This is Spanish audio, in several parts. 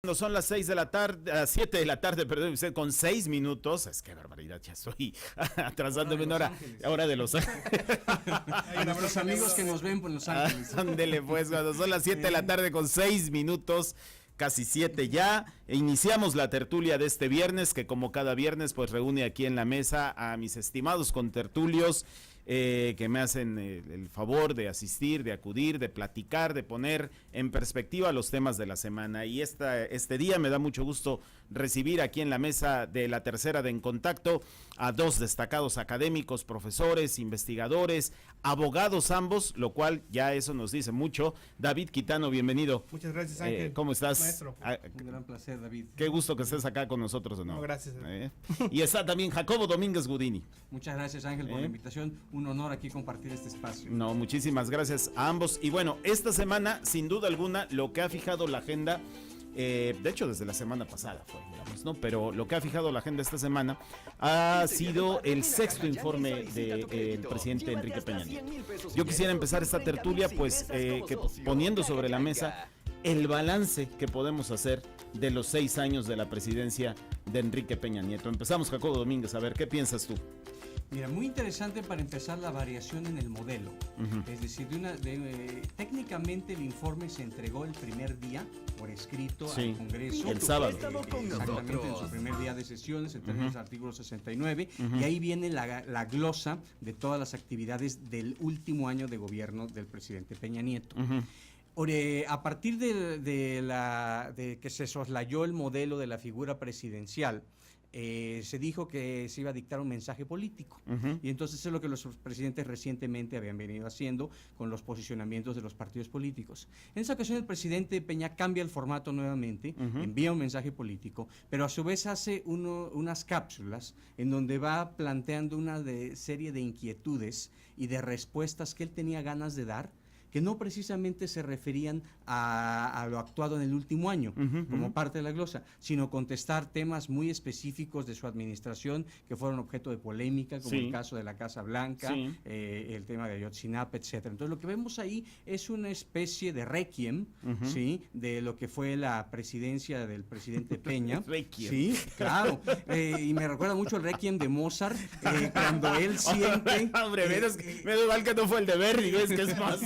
Cuando son las 6 de la tarde, 7 de la tarde, perdón, usted con 6 minutos, es que barbaridad, ya estoy atrasándome una hora, ahora de Los Ángeles. A nuestros amigos que nos ven por Los Ángeles. Ándele pues, cuando son las 7 de la tarde con 6 minutos, casi 7 ya, iniciamos la tertulia de este viernes, que como cada viernes pues reúne aquí en la mesa a mis estimados contertulios, que me hacen el favor de asistir, de acudir, de platicar, de poner en perspectiva los temas de la semana. Y este día me da mucho gusto recibir aquí en la mesa de la tercera de En Contacto a dos destacados académicos, profesores, investigadores, abogados ambos, lo cual ya eso nos dice mucho. David Quitano, bienvenido. Muchas gracias, Ángel. ¿Cómo estás? Maestro. Un gran placer, David. Qué gusto que estés acá con nosotros, ¿no? No, gracias. Y está también Jacobo Domínguez Gudini. Muchas gracias, Ángel, por la invitación. Un honor aquí compartir este espacio. No, muchísimas gracias a ambos. Y bueno, esta semana, sin duda alguna, lo que ha fijado la agenda, de hecho desde la semana pasada fue, digamos, ¿no? Pero lo que ha fijado la agenda esta semana ha sido el sexto informe del presidente Enrique Peña Nieto. Yo quisiera empezar esta tertulia, pues, poniendo sobre la mesa el balance que podemos hacer de los 6 años de la presidencia de Enrique Peña Nieto. Empezamos, Jacobo Domínguez, a ver, ¿qué piensas tú? Mira, muy interesante para empezar la variación en el modelo. Es decir, técnicamente el informe se entregó el primer día por escrito al Congreso. El sábado. Exactamente, en su primer día de sesiones, en términos del artículo 69. Y ahí viene la glosa de todas las actividades del último año de gobierno del presidente Peña Nieto. A partir de que se soslayó el modelo de la figura presidencial, se dijo que se iba a dictar un mensaje político. Y entonces es lo que los presidentes recientemente habían venido haciendo con los posicionamientos de los partidos políticos. En esa ocasión el presidente Peña cambia el formato nuevamente, envía un mensaje político, pero a su vez hace unas cápsulas en donde va planteando una serie de inquietudes y de respuestas que él tenía ganas de dar, que no precisamente se referían a lo actuado en el último año, como parte de la glosa, sino contestar temas muy específicos de su administración que fueron objeto de polémica, como el caso de la Casa Blanca, el tema de Ayotzinapa, etcétera. Entonces lo que vemos ahí es una especie de requiem, ¿sí?, de lo que fue la presidencia del presidente Peña. Sí, claro. Y me recuerda mucho el requiem de Mozart, cuando él siente... Hombre, menos mal que no fue el de Verdi, es que es más...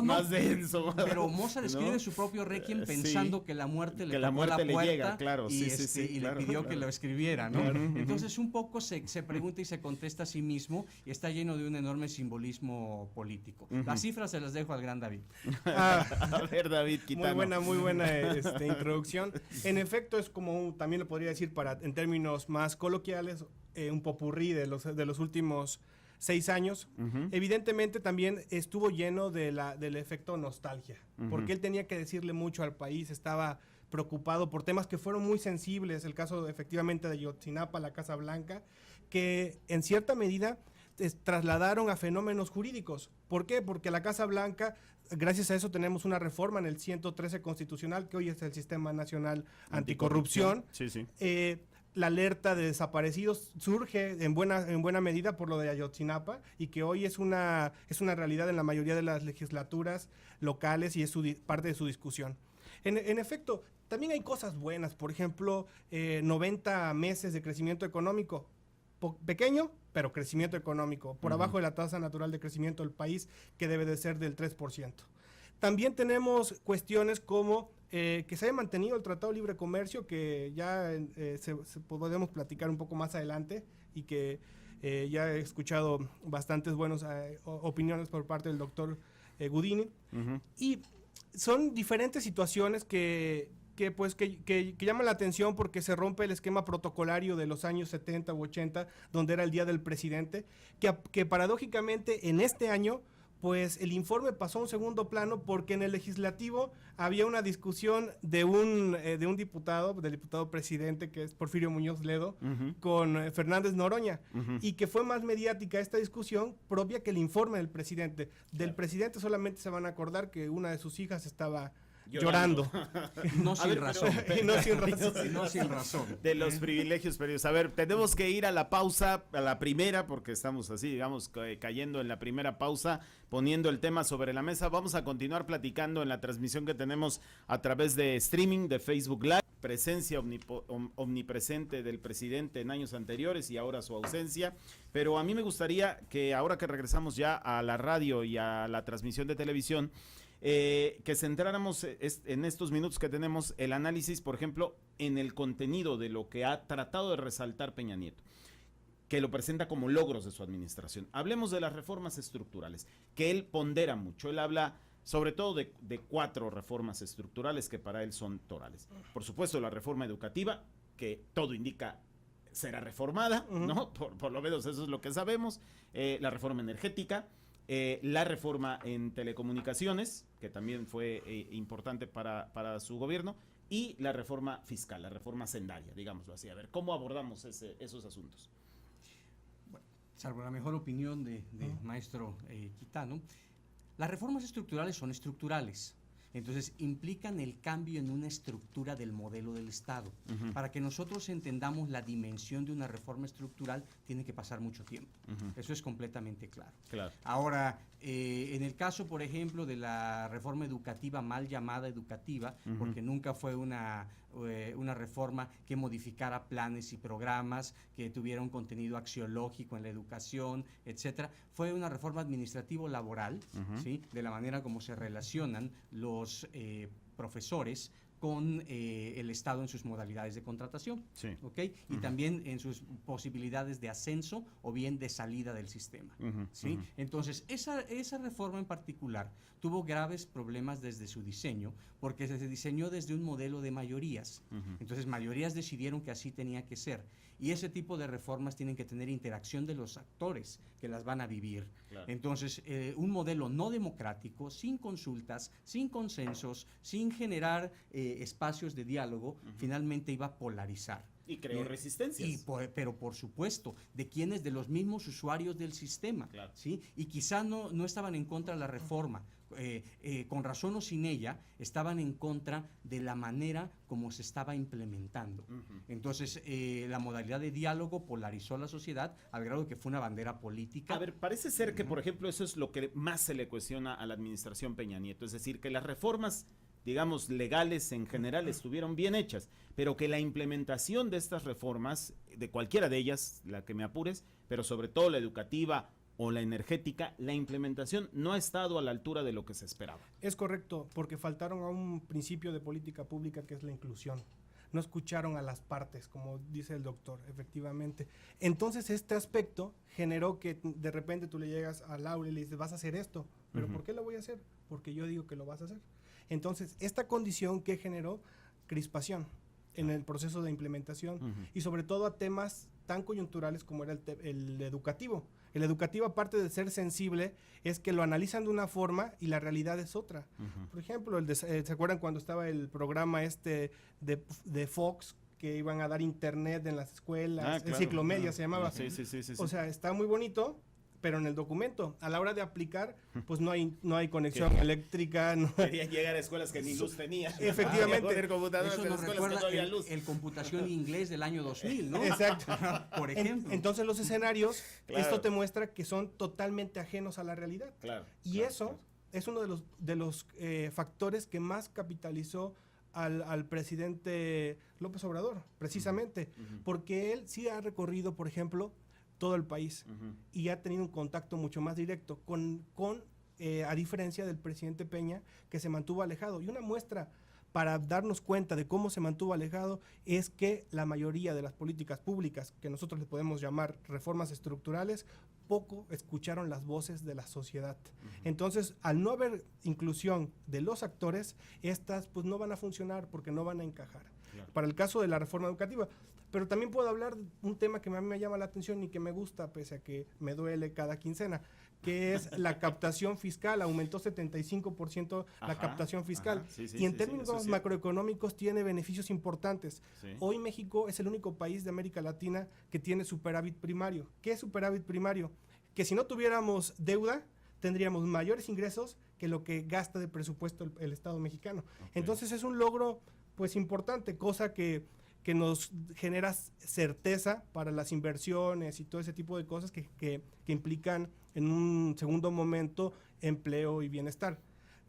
más denso. Pero Mozart escribe su propio requiem pensando que la muerte le tocó la puerta, llega, claro, y le pidió que lo escribiera, ¿no? Entonces un poco se pregunta y se contesta a sí mismo, y está lleno de un enorme simbolismo político. Las cifras se las dejo al gran David. A ver, David Quitano. Muy buena introducción. En efecto, es como también lo podría decir en términos más coloquiales, un popurrí de los últimos 6 años. Evidentemente también estuvo lleno del efecto nostalgia, porque él tenía que decirle mucho al país, estaba preocupado por temas que fueron muy sensibles, el caso efectivamente de Ayotzinapa, la Casa Blanca, que en cierta medida trasladaron a fenómenos jurídicos. ¿Por qué? Porque la Casa Blanca, gracias a eso tenemos una reforma en el 113 constitucional, que hoy es el Sistema Nacional Anticorrupción. La alerta de desaparecidos surge en buena medida por lo de Ayotzinapa, y que hoy es una realidad en la mayoría de las legislaturas locales y es parte de su discusión. En efecto, también hay cosas buenas, por ejemplo, 90 meses de crecimiento económico, pequeño, pero crecimiento económico, por abajo de la tasa natural de crecimiento del país, que debe de ser del 3%. También tenemos cuestiones como que se haya mantenido el Tratado de Libre Comercio, que ya podemos platicar un poco más adelante, y que ya he escuchado bastantes buenas opiniones por parte del doctor Gudini. Y son diferentes situaciones que llaman la atención, porque se rompe el esquema protocolario de los años 70 u 80, donde era el Día del Presidente, que paradójicamente en este año pues el informe pasó a un segundo plano, porque en el legislativo había una discusión del diputado presidente, que es Porfirio Muñoz Ledo, con Fernández Noroña, y que fue más mediática esta discusión propia que el informe del presidente. Del presidente solamente se van a acordar que una de sus hijas estaba llorando. No sin razón. No sin razón. No sin razón. De los privilegios perdidos. A ver, tenemos que ir a la pausa, a la primera, porque estamos así, digamos, cayendo en la primera pausa, poniendo el tema sobre la mesa. Vamos a continuar platicando en la transmisión que tenemos a través de streaming de Facebook Live. Presencia omnipresente del presidente en años anteriores y ahora su ausencia. Pero a mí me gustaría que ahora que regresamos ya a la radio y a la transmisión de televisión, que centráramos en estos minutos que tenemos el análisis, por ejemplo, en el contenido de lo que ha tratado de resaltar Peña Nieto, que lo presenta como logros de su administración. Hablemos de las reformas estructurales, que él pondera mucho. Él habla sobre todo de 4 reformas estructurales que para él son torales. Por supuesto, la reforma educativa, que todo indica será reformada, ¿no? Por lo menos eso es lo que sabemos. La reforma energética, la reforma en telecomunicaciones, que también fue importante para su gobierno, y la reforma fiscal, la reforma hacendaria, digámoslo así. A ver, ¿cómo abordamos esos asuntos? Bueno, salvo la mejor opinión de maestro Quitano, las reformas estructurales son estructurales. Entonces, implican el cambio en una estructura del modelo del Estado. Para que nosotros entendamos la dimensión de una reforma estructural, tiene que pasar mucho tiempo. Eso es completamente claro. Ahora, en el caso, por ejemplo, de la reforma educativa, mal llamada educativa, porque nunca fue una reforma que modificara planes y programas, que tuviera un contenido axiológico en la educación, etcétera. Fue una reforma administrativo-laboral, ¿sí? De la manera como se relacionan los profesores con el Estado en sus modalidades de contratación, ¿okay? Y también en sus posibilidades de ascenso o bien de salida del sistema, ¿sí? Entonces, esa reforma en particular tuvo graves problemas desde su diseño, porque se diseñó desde un modelo de mayorías. Entonces, mayorías decidieron que así tenía que ser. Y ese tipo de reformas tienen que tener interacción de los actores que las van a vivir. Entonces, un modelo no democrático, sin consultas, sin consensos, sin generar espacios de diálogo, finalmente iba a polarizar. Y creó resistencias. Pero por supuesto, de quienes, de los mismos usuarios del sistema, ¿sí? Y quizá no estaban en contra de la reforma, con razón o sin ella, estaban en contra de la manera como se estaba implementando. Entonces, la modalidad de diálogo polarizó la sociedad al grado que fue una bandera política. A ver, parece ser que, por ejemplo, eso es lo que más se le cuestiona a la administración Peña Nieto, es decir, que las reformas, digamos, legales en general estuvieron bien hechas, pero que la implementación de estas reformas, de cualquiera de ellas, la que me apures, pero sobre todo la educativa o la energética, la implementación no ha estado a la altura de lo que se esperaba. Es correcto, porque faltaron a un principio de política pública que es la inclusión. No escucharon a las partes, como dice el doctor, efectivamente. Entonces, este aspecto generó que de repente tú le llegas al aula y le dices, vas a hacer esto. ¿Pero por qué lo voy a hacer? Porque yo digo que lo vas a hacer. Entonces, esta condición que generó crispación en el proceso de implementación y sobre todo a temas tan coyunturales como era el educativo. El educativo, aparte de ser sensible, es que lo analizan de una forma y la realidad es otra. Por ejemplo, ¿se acuerdan cuando estaba el programa de Fox, que iban a dar internet en las escuelas? Enciclomedia se llamaba. Sí. O sea, está muy bonito, pero en el documento, a la hora de aplicar, pues no hay conexión eléctrica. Querían llegar a escuelas que ni luz tenían. Efectivamente. Eso nos recuerda el computación inglés del año 2000, ¿no? Exacto. Por ejemplo. Entonces los escenarios, esto te muestra que son totalmente ajenos a la realidad. Eso es uno de los factores que más capitalizó al presidente López Obrador, precisamente, porque él sí ha recorrido, por ejemplo, todo el país y ha tenido un contacto mucho más directo a diferencia del presidente Peña, que se mantuvo alejado. Y una muestra para darnos cuenta de cómo se mantuvo alejado es que la mayoría de las políticas públicas, que nosotros le podemos llamar reformas estructurales, poco escucharon las voces de la sociedad. Entonces, al no haber inclusión de los actores, estas pues no van a funcionar porque no van a encajar. Para el caso de la reforma educativa. Pero también puedo hablar de un tema que a mí me llama la atención y que me gusta, pese a que me duele cada quincena, que es la captación fiscal. Aumentó 75% la captación fiscal. Y en términos macroeconómicos tiene beneficios importantes. Hoy México es el único país de América Latina que tiene superávit primario. ¿Qué es superávit primario? Que si no tuviéramos deuda, tendríamos mayores ingresos que lo que gasta de presupuesto el Estado mexicano. Entonces es un logro pues importante, cosa que nos genera certeza para las inversiones y todo ese tipo de cosas que implican en un segundo momento empleo y bienestar.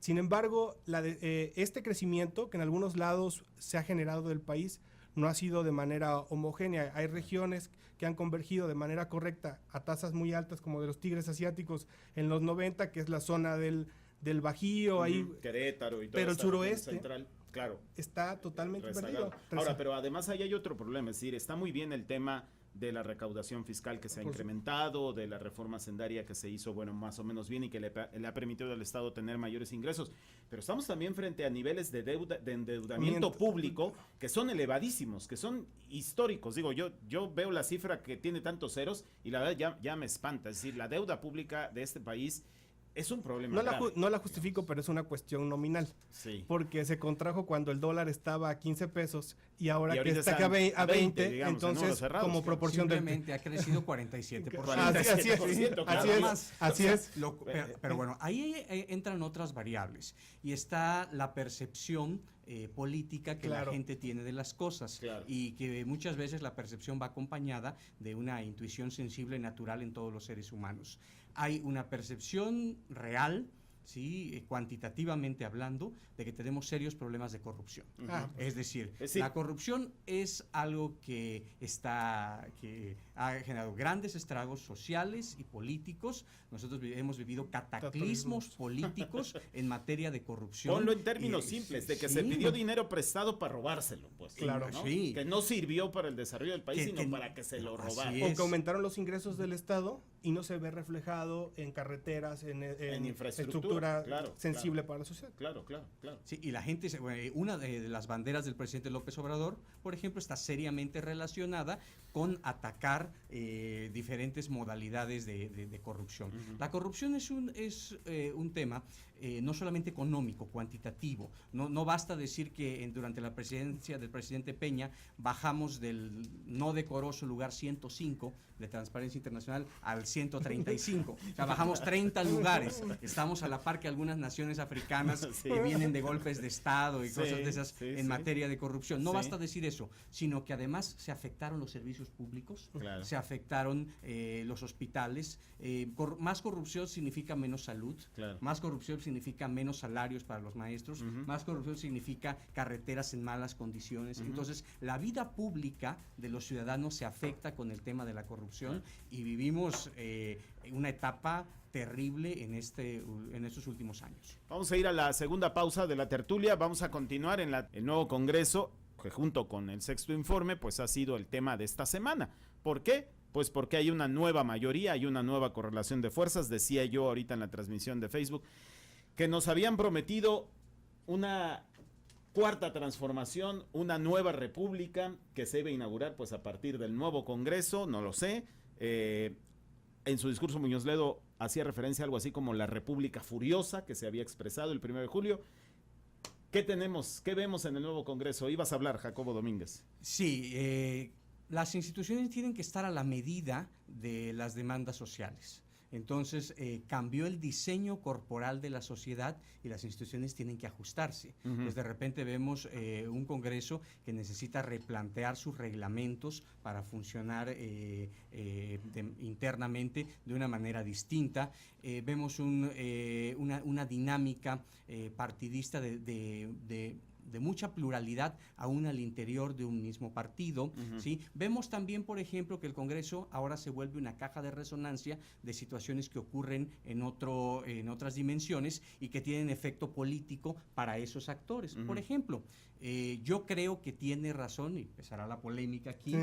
Sin embargo, este crecimiento que en algunos lados se ha generado del país no ha sido de manera homogénea. Hay regiones que han convergido de manera correcta a tasas muy altas, como de los tigres asiáticos en los 90, que es la zona del Bajío, ahí, Querétaro y todo. pero el suroeste central, claro, está totalmente rezagado. perdido. Ahora, pero además ahí hay otro problema, es decir, está muy bien el tema de la recaudación fiscal que se ha incrementado, de la reforma hacendaria que se hizo, bueno, más o menos bien y que le ha permitido al Estado tener mayores ingresos, pero estamos también frente a niveles de deuda, de endeudamiento público que son elevadísimos, que son históricos. Digo, yo veo la cifra que tiene tantos ceros y la verdad ya me espanta. Es decir, la deuda pública de este país es un problema grave. No la justifico, pero es una cuestión nominal. Sí. Porque se contrajo cuando el dólar estaba a 15 pesos y ahora que está está a 20, digamos, entonces cerrados, como proporción del... Simplemente ha crecido 47%. Así es. Pero bueno, ahí entran otras variables y está la percepción política que la gente tiene de las cosas y que muchas veces la percepción va acompañada de una intuición sensible natural en todos los seres humanos. Hay una percepción real, ¿sí? Cuantitativamente hablando, de que tenemos serios problemas de corrupción. Es decir, la corrupción es algo que ha generado grandes estragos sociales y políticos. Nosotros hemos vivido cataclismos políticos en materia de corrupción. Ponlo en términos simples, de que se pidió dinero prestado para robárselo, pues. Claro, ¿no? Que no sirvió para el desarrollo del país, sino para que se lo robaran. O que aumentaron los ingresos del Estado y no se ve reflejado en carreteras, en infraestructura sensible para la sociedad. Claro. Sí, y la gente, una de las banderas del presidente López Obrador, por ejemplo, está seriamente relacionada con atacar diferentes modalidades de corrupción. La corrupción es un tema no solamente económico, cuantitativo. No basta decir que durante la presidencia del presidente Peña bajamos del no decoroso lugar 105 de Transparencia Internacional al 135. O sea, bajamos 30 lugares. Estamos a la par que algunas naciones africanas que vienen de golpes de Estado y cosas de esas en materia de corrupción. No basta decir eso, sino que además se afectaron los servicios públicos, se afectaron los hospitales. Más corrupción significa menos salud, más corrupción significa menos salarios para los maestros, más corrupción significa carreteras en malas condiciones. Entonces, la vida pública de los ciudadanos se afecta con el tema de la corrupción y vivimos una etapa terrible en estos últimos años. Vamos a ir a la segunda pausa de la tertulia. Vamos a continuar en el nuevo Congreso, que junto con el sexto informe, pues ha sido el tema de esta semana. ¿Por qué? Pues porque hay una nueva mayoría, hay una nueva correlación de fuerzas. Decía yo ahorita en la transmisión de Facebook que nos habían prometido una cuarta transformación, una nueva república que se iba a inaugurar pues a partir del nuevo Congreso, no lo sé. En su discurso Muñoz Ledo hacía referencia a algo así como la república furiosa que se había expresado el 1 de julio. ¿Qué tenemos? ¿Qué vemos en el nuevo Congreso? Ibas a hablar, Jacobo Domínguez. Sí, las instituciones tienen que estar a la medida de las demandas sociales. Entonces, cambió el diseño corporal de la sociedad y las instituciones tienen que ajustarse. Pues de repente vemos un Congreso que necesita replantear sus reglamentos para funcionar internamente de una manera distinta. Vemos una dinámica partidista de mucha pluralidad aún al interior de un mismo partido. ¿Sí? Vemos también, por ejemplo, que el Congreso ahora se vuelve una caja de resonancia de situaciones que ocurren en otras dimensiones y que tienen efecto político para esos actores. Por ejemplo, yo creo que tiene razón, y empezará la polémica aquí,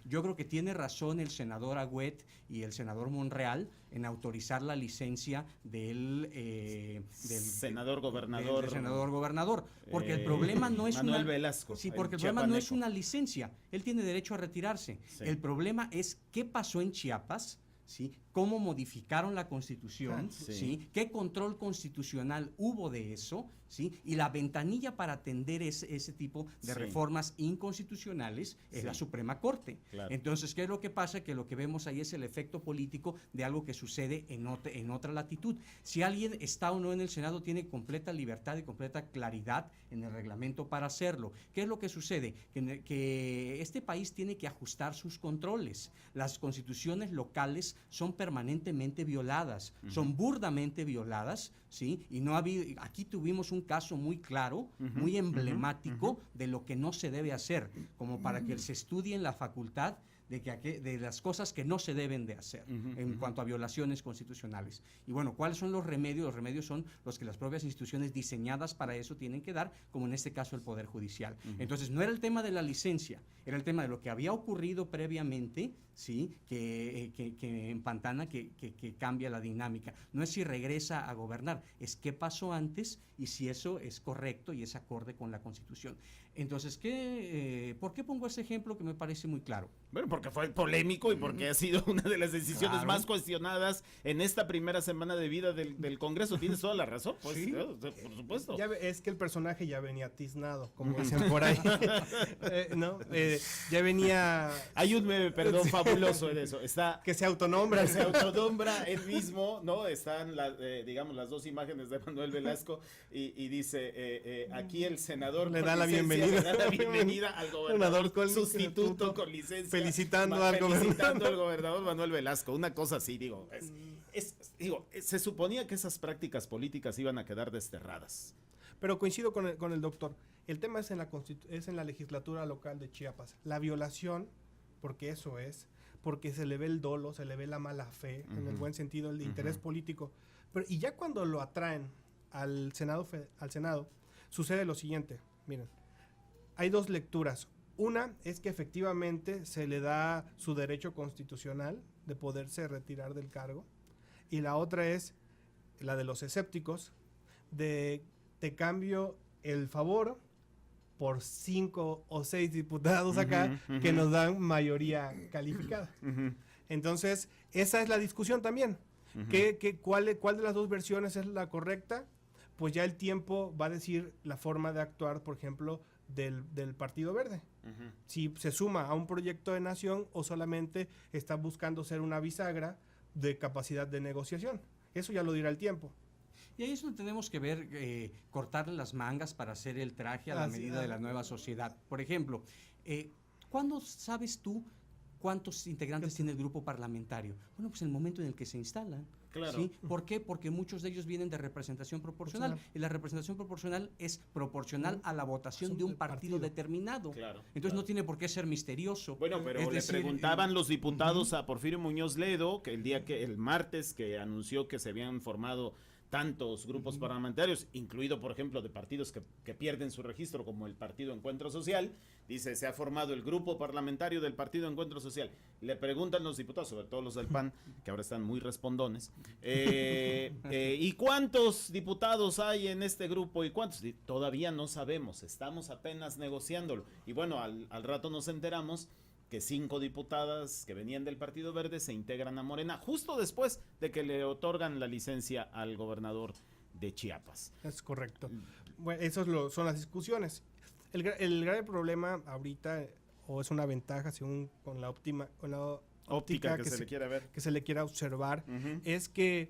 yo creo que tiene razón el senador Agüet y el senador Monreal en autorizar la licencia del senador gobernador, porque el problema no es Manuel Velasco. Sí, porque el problema no es una licencia, él tiene derecho a retirarse. El problema es qué pasó en Chiapas, ¿sí? cómo modificaron la Constitución, Sí. ¿sí? Qué control constitucional hubo de eso, ¿sí? Y la ventanilla para atender ese tipo de Sí. reformas inconstitucionales es Sí. la Suprema Corte. Claro. Entonces, ¿qué es lo que pasa? Que lo que vemos ahí es el efecto político de algo que sucede en otra latitud. Si alguien está o no en el Senado, tiene completa libertad y completa claridad en el reglamento para hacerlo. ¿Qué es lo que sucede? Que este país tiene que ajustar sus controles. Las constituciones locales son permanentemente violadas, son burdamente violadas, ¿sí? Y no ha habido, aquí tuvimos un caso muy claro, muy emblemático de lo que no se debe hacer, como para que se estudie en la facultad de las cosas que no se deben de hacer en cuanto a violaciones constitucionales. Y bueno, ¿cuáles son los remedios? Los remedios son los que las propias instituciones diseñadas para eso tienen que dar, como en este caso el Poder Judicial. Entonces, no era el tema de la licencia, era el tema de lo que había ocurrido previamente, ¿sí? que empantana, que cambia la dinámica. No es si regresa a gobernar, es qué pasó antes y si eso es correcto y es acorde con la Constitución. Entonces, ¿por qué pongo ese ejemplo que me parece muy claro? Bueno, porque fue polémico y porque ha sido una de las decisiones Claro. más cuestionadas en esta primera semana de vida del Congreso. Tienes toda la razón, pues, Sí. por supuesto. Es que el personaje ya venía tiznado, como dicen por ahí. ¿No? Ya venía... Hay un meme, perdón, fabuloso en eso. Está que se autonombra. se autonombra él mismo, ¿no? Están, digamos, las dos imágenes de Manuel Velasco y dice, aquí el senador Le con da la licencia bienvenida. le da la bienvenida al gobernador Con sustituto con licencia. Felicitando Felicitando al gobernador Manuel Velasco. Una cosa así, digo. Se suponía que esas prácticas políticas iban a quedar desterradas. Pero coincido con el doctor. El tema es en la legislatura local de Chiapas. La violación, porque eso es, porque se le ve el dolo, se le ve la mala fe, en el buen sentido, el interés político. Y ya cuando lo atraen al Senado, sucede lo siguiente. Miren, hay dos lecturas. Una es que efectivamente se le da su derecho constitucional de poderse retirar del cargo. Y la otra es la de los escépticos, de cambio el favor por 5 o 6 diputados acá que nos dan mayoría calificada. Entonces, esa es la discusión también. ¿Cuál de las dos versiones es la correcta? Pues ya el tiempo va a decir la forma de actuar, por ejemplo, del Partido Verde. Si se suma a un proyecto de nación o solamente está buscando ser una bisagra de capacidad de negociación. Eso ya lo dirá el tiempo. Y ahí es donde tenemos que ver, cortarle las mangas para hacer el traje a la medida de la nueva sociedad. Por ejemplo, ¿cuándo sabes tú cuántos integrantes tiene el grupo parlamentario? Bueno, pues en el momento en el que se instalan. Claro. ¿Sí? ¿Por qué? Porque muchos de ellos vienen de representación proporcional. Y la representación proporcional es proporcional a la votación de un partido determinado. Claro, Entonces claro. no tiene por qué ser misterioso. Bueno, pero Es le decir, preguntaban los diputados a Porfirio Muñoz Ledo, que el martes que anunció que se habían formado tantos grupos parlamentarios, incluido, por ejemplo, de partidos que pierden su registro, como el Partido Encuentro Social, dice, se ha formado el grupo parlamentario del Partido Encuentro Social. Le preguntan los diputados, sobre todo los del PAN, que ahora están muy respondones, ¿y cuántos diputados hay en este grupo? ¿Y cuántos? Todavía no sabemos, estamos apenas negociándolo. Y bueno, al rato nos enteramos que 5 diputadas que venían del Partido Verde se integran a Morena, justo después de que le otorgan la licencia al gobernador de Chiapas. Es correcto. Bueno, esas son las discusiones. El grave problema ahorita, o es una ventaja según con la óptica que se le quiera ver. que se le quiera observar, es que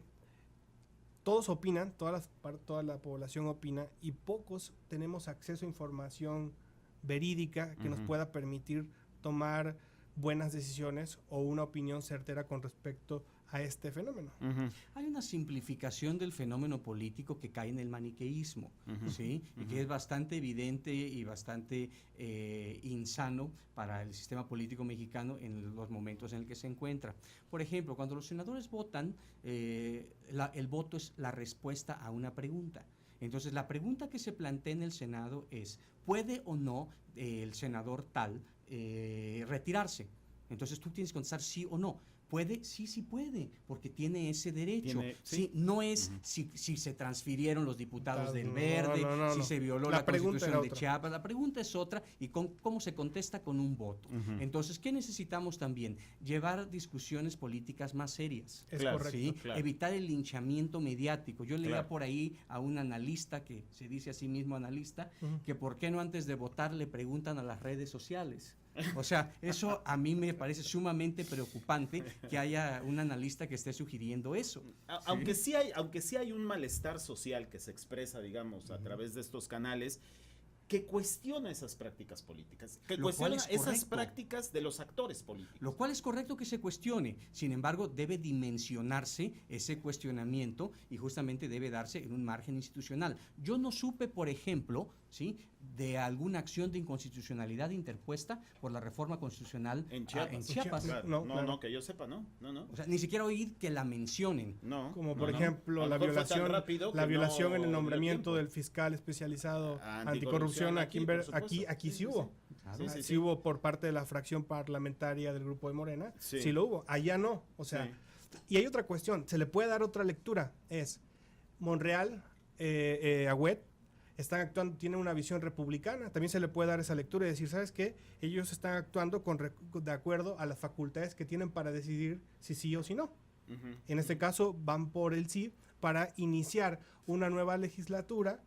todos opinan, toda la población opina, y pocos tenemos acceso a información verídica que nos pueda permitir tomar buenas decisiones o una opinión certera con respecto a este fenómeno. Hay una simplificación del fenómeno político que cae en el maniqueísmo, ¿sí? Y que es bastante evidente y bastante insano para el sistema político mexicano en los momentos en el que se encuentra. Por ejemplo, cuando los senadores votan, el voto es la respuesta a una pregunta. Entonces, la pregunta que se plantea en el Senado es, ¿puede o no el senador tal retirarse? Entonces, tú tienes que contestar sí o no. ¿Puede? Sí, sí puede, porque tiene ese derecho. Sí. No es si se transfirieron los diputados del Verde, si se violó la Constitución de Chiapas. La pregunta es otra y cómo se contesta con un voto. Entonces, ¿qué necesitamos también? Llevar discusiones políticas más serias. Es correcto. ¿Sí? Claro. Evitar el linchamiento mediático. Yo leía por ahí a un analista, que se dice a sí mismo analista, que por qué no antes de votar le preguntan a las redes sociales. O sea, eso a mí me parece sumamente preocupante que haya un analista que esté sugiriendo eso. Aunque sí hay un malestar social que se expresa, digamos, a través de estos canales, que cuestiona esas prácticas políticas, que cuestiona esas prácticas de los actores políticos. Lo cual es correcto que se cuestione, sin embargo debe dimensionarse ese cuestionamiento y justamente debe darse en un margen institucional. Yo no supe, por ejemplo, ¿sí?, de alguna acción de inconstitucionalidad interpuesta por la reforma constitucional en Chiapas. Claro. No, que yo sepa, no. O sea, ni siquiera oír que la mencionen. No. Como por ejemplo la violación en el nombramiento del fiscal especializado anticorrupción aquí sí hubo. Sí hubo por parte de la fracción parlamentaria del grupo de Morena. Sí lo hubo. Allá no. O sea, y hay otra cuestión. Se le puede dar otra lectura. Es Monreal, Agüed, están actuando, tienen una visión republicana, también se le puede dar esa lectura y decir, ¿sabes qué? Ellos están actuando de acuerdo a las facultades que tienen para decidir si sí o si no. En este caso van por el sí para iniciar una nueva legislatura,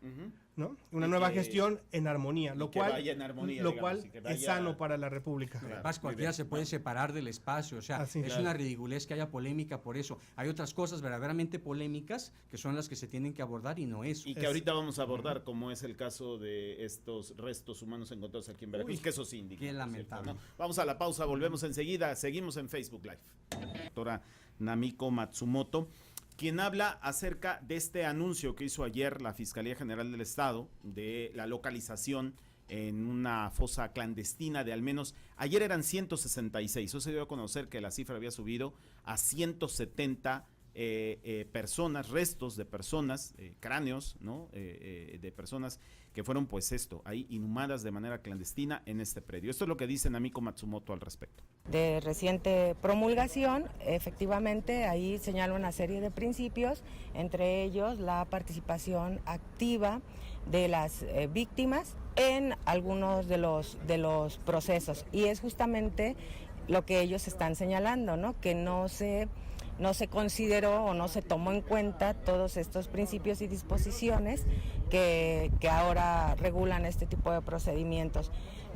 ¿no? Una nueva gestión en armonía, lo cual es sano para la República. Además, cualquiera se puede separar del espacio, o sea, es una ridiculez que haya polémica por eso. Hay otras cosas verdaderamente polémicas que son las que se tienen que abordar y no eso. Y que ahorita vamos a abordar, como es el caso de estos restos humanos encontrados aquí en Veracruz, que eso sí indica. Qué lamentable. ¿No? Vamos a la pausa, volvemos enseguida, seguimos en Facebook Live. Doctora Namiko Matsumoto, quien habla acerca de este anuncio que hizo ayer la Fiscalía General del Estado de la localización en una fosa clandestina de al menos, ayer eran 166, eso se dio a conocer que la cifra había subido a 170 personas, restos de personas, cráneos, ¿no? De personas que fueron pues ahí inhumadas de manera clandestina en este predio. Esto es lo que dice Namiko Matsumoto al respecto. De reciente promulgación, efectivamente ahí señala una serie de principios, entre ellos la participación activa de las víctimas en algunos de los procesos, y es justamente lo que ellos están señalando, ¿no? Que no se consideró o no se tomó en cuenta todos estos principios y disposiciones que ahora regulan este tipo de procedimientos.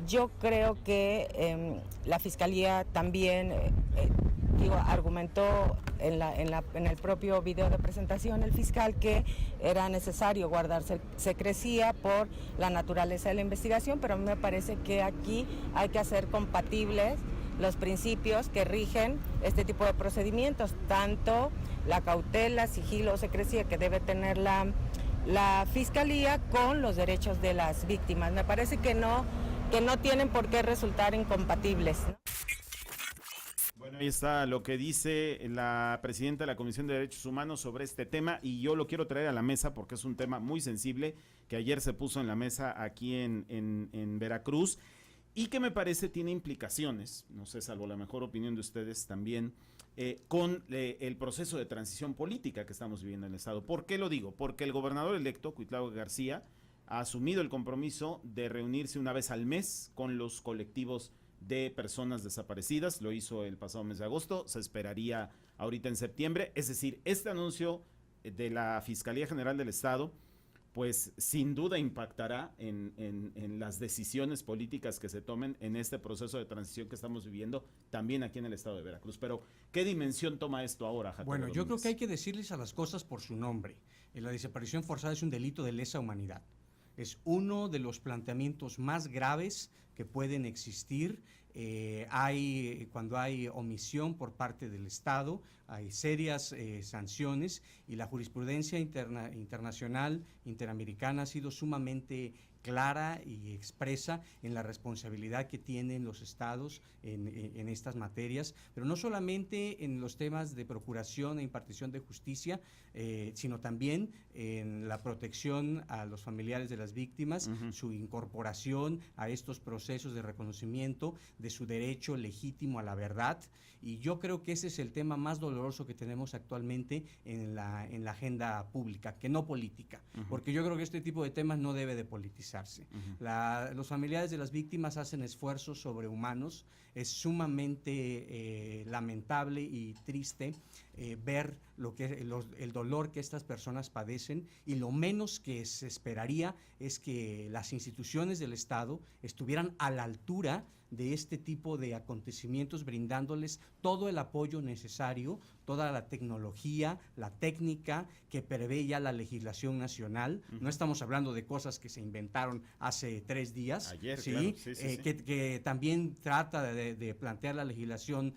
Yo creo que la Fiscalía también argumentó en el propio video de presentación el fiscal que era necesario guardar secrecía por la naturaleza de la investigación, pero a mí me parece que aquí hay que hacer compatibles los principios que rigen este tipo de procedimientos, tanto la cautela, sigilo o secrecía que debe tener la Fiscalía con los derechos de las víctimas. Me parece que no tienen por qué resultar incompatibles, ¿no? Bueno, ahí está lo que dice la presidenta de la Comisión de Derechos Humanos sobre este tema, y yo lo quiero traer a la mesa porque es un tema muy sensible que ayer se puso en la mesa aquí en Veracruz, y que me parece tiene implicaciones, no sé, salvo la mejor opinión de ustedes también, con el proceso de transición política que estamos viviendo en el Estado. ¿Por qué lo digo? Porque el gobernador electo, Cuitlahua García, ha asumido el compromiso de reunirse una vez al mes con los colectivos de personas desaparecidas. Lo hizo el pasado mes de agosto, se esperaría ahorita en septiembre. Es decir, este anuncio de la Fiscalía General del Estado pues sin duda impactará en las decisiones políticas que se tomen en este proceso de transición que estamos viviendo también aquí en el estado de Veracruz. Pero, ¿qué dimensión toma esto ahora, Jacobo Bueno, yo Domínguez? creo que hay que decirles a las cosas por su nombre. La desaparición forzada es un delito de lesa humanidad. Es uno de los planteamientos más graves que pueden existir. Cuando hay omisión por parte del Estado, hay serias sanciones, y la jurisprudencia internacional, interamericana, ha sido sumamente clara y expresa en la responsabilidad que tienen los estados en estas materias, pero no solamente en los temas de procuración e impartición de justicia, sino también en la protección a los familiares de las víctimas, su incorporación a estos procesos de reconocimiento de su derecho legítimo a la verdad. Y yo creo que ese es el tema más doloroso que tenemos actualmente en la agenda pública, que no política, porque yo creo que este tipo de temas no debe de politizarse. Los familiares de las víctimas hacen esfuerzos sobrehumanos. Es sumamente lamentable y triste ver el dolor que estas personas padecen, y lo menos que se esperaría es que las instituciones del Estado estuvieran a la altura de este tipo de acontecimientos, brindándoles todo el apoyo necesario, toda la tecnología, la técnica que prevé ya la legislación nacional. No estamos hablando de cosas que se inventaron hace 3 días. Ayer, ¿sí? claro. Sí. Que también trata de plantear la legislación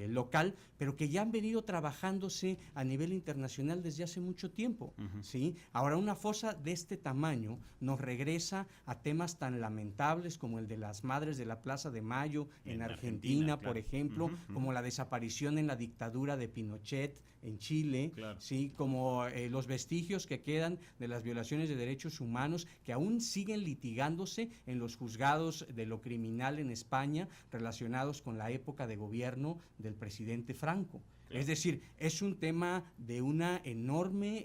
local, pero que ya han venido trabajándose a nivel internacional desde hace mucho tiempo. ¿Sí? Ahora, una fosa de este tamaño nos regresa a temas tan lamentables como el de las madres de la Plaza de Mayo en Argentina, claro. por ejemplo, como la desaparición en la dictadura de Pinochet en Chile, claro. ¿sí? Como los vestigios que quedan de las violaciones de derechos humanos que aún siguen litigándose en los juzgados de lo criminal en España, relacionados con la época de gobierno del presidente Franco. Es decir, es un tema de una enorme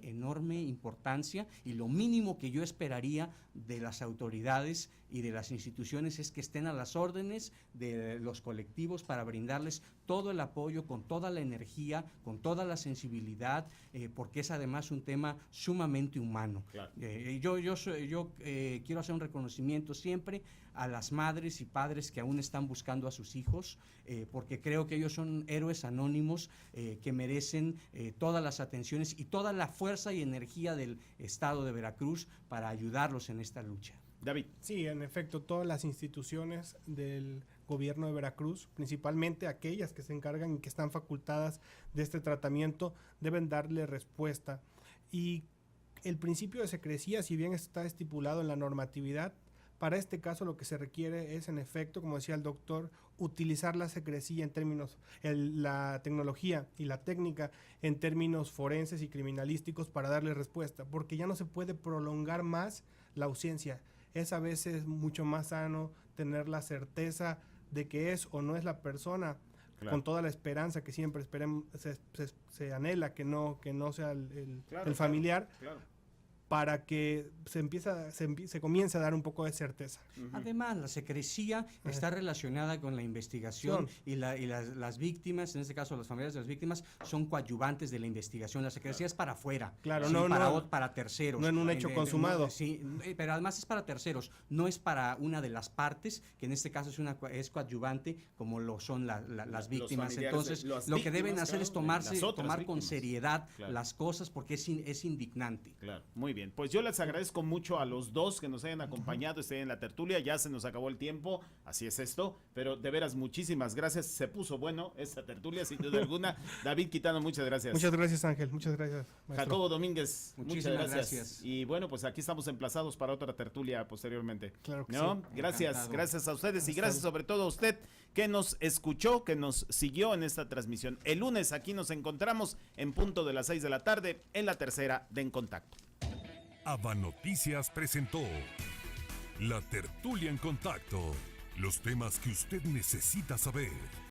importancia, y lo mínimo que yo esperaría de las autoridades y de las instituciones es que estén a las órdenes de los colectivos para brindarles todo el apoyo, con toda la energía, con toda la sensibilidad, porque es además un tema sumamente humano. Claro. Yo quiero hacer un reconocimiento siempre a las madres y padres que aún están buscando a sus hijos, porque creo que ellos son héroes anónimos que merecen todas las atenciones y toda la fuerza y energía del Estado de Veracruz para ayudarlos en esta lucha. David. Sí, en efecto, todas las instituciones del gobierno de Veracruz, principalmente aquellas que se encargan y que están facultadas de este tratamiento, deben darle respuesta. Y el principio de secrecía, si bien está estipulado en la normatividad, para este caso lo que se requiere es, en efecto, como decía el doctor, utilizar la secrecía en términos, la tecnología y la técnica en términos forenses y criminalísticos para darle respuesta, porque ya no se puede prolongar más la ausencia. Es a veces mucho más sano tener la certeza de que es o no es la persona, claro, con toda la esperanza que siempre se anhela que no sea el familiar. Claro. Para que se comience a dar un poco de certeza. Además, la secrecía está relacionada con la investigación y las víctimas, en este caso las familias de las víctimas, son coadyuvantes de la investigación. La secrecía es para afuera, claro, ¿sí? Para terceros. No en un hecho consumado. Sí, pero además es para terceros, no es para una de las partes, que en este caso es coadyuvante, como lo son las víctimas. Entonces, lo que deben hacer es tomar con seriedad las cosas, porque es indignante. Claro, muy bien. Pues yo les agradezco mucho a los dos que nos hayan acompañado, estén en la tertulia. Ya se nos acabó el tiempo, así es esto, pero de veras muchísimas gracias. Se puso bueno esta tertulia, sin duda alguna. David Quitano, muchas gracias. Muchas gracias, Ángel, muchas gracias, maestro. Jacobo Domínguez, muchísimas muchas gracias. Y bueno, pues aquí estamos emplazados para otra tertulia posteriormente. Claro que ¿no? sí. Gracias, Encantado. gracias a ustedes y gracias sobre todo a usted que nos escuchó, que nos siguió en esta transmisión. El lunes aquí nos encontramos en punto de las 6 de la tarde en la tercera de En Contacto. ABA Noticias presentó La Tertulia en Contacto, los temas que usted necesita saber.